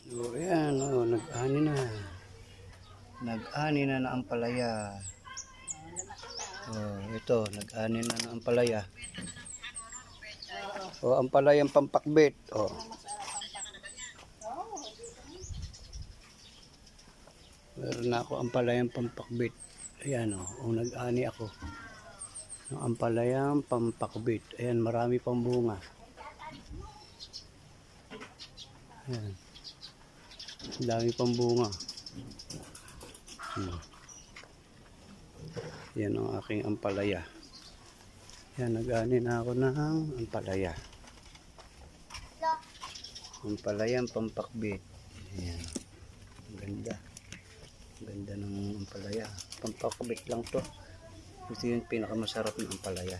So, ayan, oh, nag-ani na. Nag-ani na na ang palaya. Oh, ito, nag-ani na na ang palaya. Oh, ang palayang pampakbit. Oh. Meron na ako ang palayang pampakbit. Ayan, oh, nag-ani ako. Ang palayang pampakbit. Ayan, marami pang bunga. Ayan. Dami pang bunga. Yan ang aking ampalaya. Yan, nag-ani na ako ng ampalaya. Ampalayang pampakbit. Ayan. Ang ganda. Ang ganda ng ampalaya. Pampakbit lang to. Ito yung pinakamasarap ng ampalaya.